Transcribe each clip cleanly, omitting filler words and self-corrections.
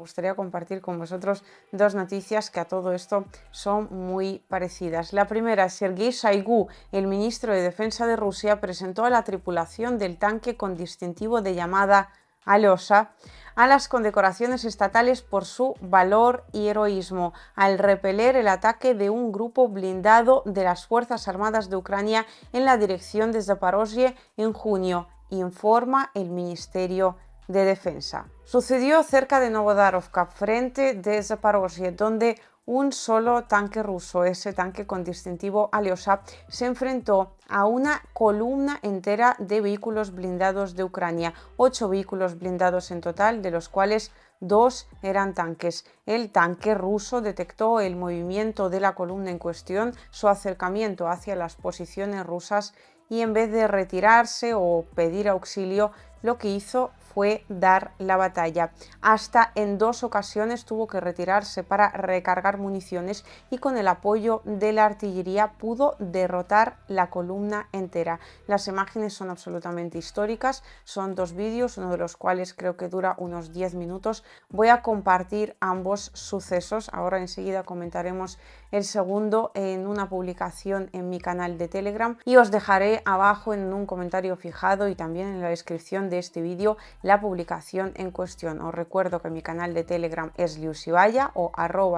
gustaría compartir con vosotros dos noticias que a todo esto son muy parecidas. La primera, Sergei Shoigu, el ministro de Defensa de Rusia, presentó a la tripulación del tanque con distintivo de llamada Alyosha a las condecoraciones estatales por su valor y heroísmo al repeler el ataque de un grupo blindado de las Fuerzas Armadas de Ucrania en la dirección de Zaporozhye en junio, informa el Ministerio de Defensa. Sucedió cerca de Novodarovka, frente de Zaporozhye, donde un solo tanque ruso, ese tanque con distintivo Alyosha, se enfrentó a una columna entera de vehículos blindados de Ucrania, 8 vehículos blindados en total, de los cuales 2 eran tanques. El tanque ruso detectó el movimiento de la columna en cuestión, su acercamiento hacia las posiciones rusas, y en vez de retirarse o pedir auxilio, lo que hizo fue dar la batalla. Hasta en 2 ocasiones tuvo que retirarse para recargar municiones y con el apoyo de la artillería pudo derrotar la columna entera. Las imágenes son absolutamente históricas, son 2 vídeos, uno de los cuales creo que dura unos 10 minutos. Voy a compartir ambos sucesos, ahora enseguida comentaremos el segundo en una publicación en mi canal de Telegram y os dejaré abajo en un comentario fijado y también en la descripción de este vídeo la publicación en cuestión. Os recuerdo que mi canal de Telegram es Liusibaya o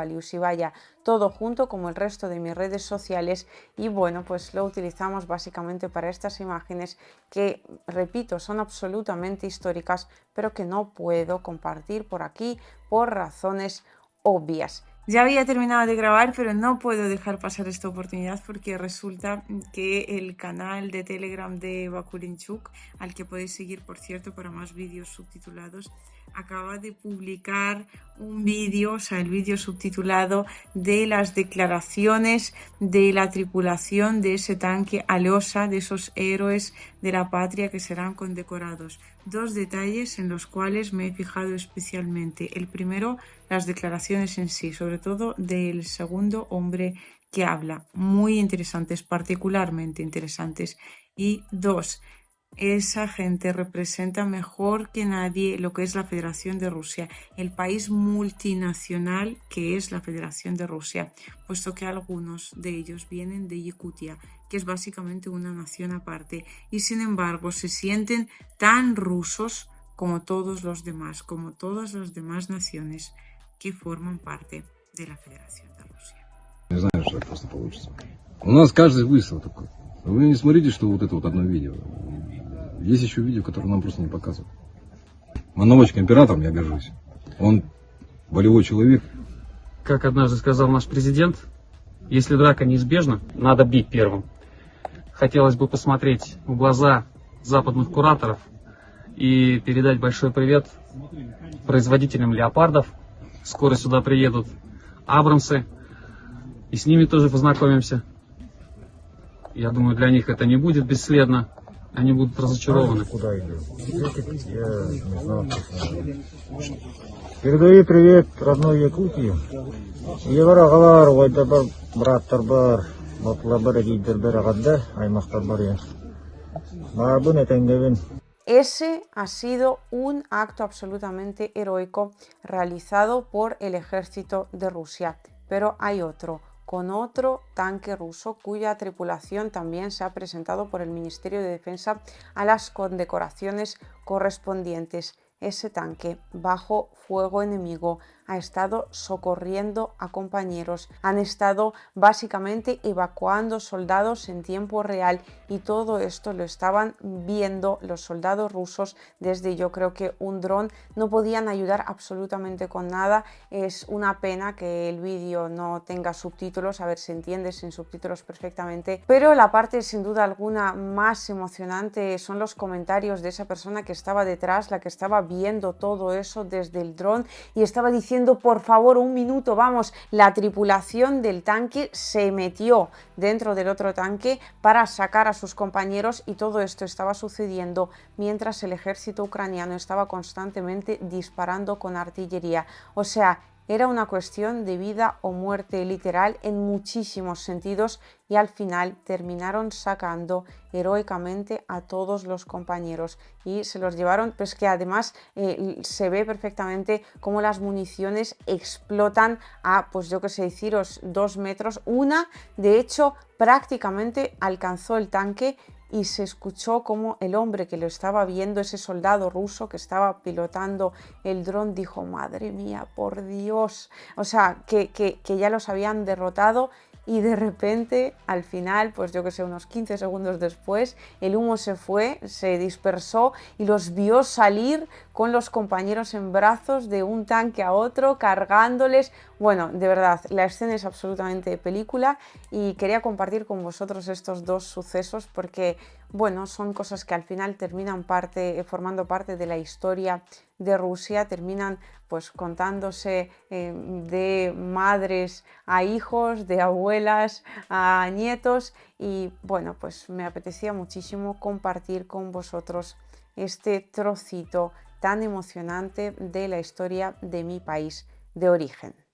@Liusibaya, todo junto como el resto de mis redes sociales, y bueno, pues lo utilizamos básicamente para estas imágenes que, repito, son absolutamente históricas, pero que no puedo compartir por aquí por razones obvias. Ya había terminado de grabar, pero no puedo dejar pasar esta oportunidad porque resulta que el canal de Telegram de Bakulinchuk, al que podéis seguir, por cierto, para más vídeos subtitulados, acaba de publicar un vídeo, o sea, el vídeo subtitulado de las declaraciones de la tripulación de ese tanque Alyosha, de esos héroes de la patria que serán condecorados. 2 detalles en los cuales me he fijado especialmente. El primero, las declaraciones en sí, sobre todo del segundo hombre que habla. Muy interesantes, particularmente interesantes. Y 2, esa gente representa mejor que nadie lo que es la Federación de Rusia, el país multinacional que es la Federación de Rusia, puesto que algunos de ellos vienen de Yakutia, que es básicamente una nación aparte, y sin embargo se sienten tan rusos como todos los demás, como todas las demás naciones que forman parte de la Federación de Rusia. Не знаю, что это просто получится. У нас каждый выстрел такой. Вы не смотрите, что вот это вот одно видео. Есть еще видео, которые нам просто не показывают. Мановочка императором я горжусь. Он волевой человек. Как однажды сказал наш президент, если драка неизбежна, надо бить первым. Хотелось бы посмотреть в глаза западных кураторов и передать большой привет производителям леопардов. Скоро сюда приедут Абрамсы, и с ними тоже познакомимся. Я думаю, для них это не будет бесследно. Они будут разочарованы. Куда идем? Я не знал, Передаю привет родной Якутии. Еврағалар, ойда бар, браттар бар, мотла бар, гейдер бар, ағадда, аймақтар бар ен. Бабын этенгевен. Ese ha sido un acto absolutamente heroico realizado por el ejército de Rusia, pero hay otro, con otro tanque ruso cuya tripulación también se ha presentado por el Ministerio de Defensa a las condecoraciones correspondientes. Ese tanque, bajo fuego enemigo, ha estado socorriendo a compañeros, han estado básicamente evacuando soldados en tiempo real, y todo esto lo estaban viendo los soldados rusos desde, yo creo que un dron. No podían ayudar absolutamente con nada. Es una pena que el vídeo no tenga subtítulos, a ver, se entiende sin subtítulos perfectamente, pero la parte sin duda alguna más emocionante son los comentarios de esa persona que estaba detrás, la que estaba viendo todo eso desde el dron, y estaba diciendo: por favor, un minuto, vamos. La tripulación del tanque se metió dentro del otro tanque para sacar a sus compañeros, y todo esto estaba sucediendo mientras el ejército ucraniano estaba constantemente disparando con artillería. O sea, era una cuestión de vida o muerte literal en muchísimos sentidos y al final terminaron sacando heroicamente a todos los compañeros y se los llevaron, pues que además se ve perfectamente cómo las municiones explotan a, pues yo que sé deciros, 2 metros. Una, de hecho, prácticamente alcanzó el tanque y se escuchó como el hombre que lo estaba viendo, ese soldado ruso que estaba pilotando el dron, dijo: madre mía, por Dios, o sea, que ya los habían derrotado. Y de repente, al final, pues yo que sé, unos 15 segundos después, el humo se fue, se dispersó y los vio salir con los compañeros en brazos de un tanque a otro, cargándoles. Bueno, de verdad, la escena es absolutamente de película y quería compartir con vosotros estos dos sucesos porque, bueno, son cosas que al final terminan formando parte de la historia de Rusia, terminan pues contándose de madres a hijos, de abuelas a nietos y bueno, pues me apetecía muchísimo compartir con vosotros este trocito tan emocionante de la historia de mi país de origen.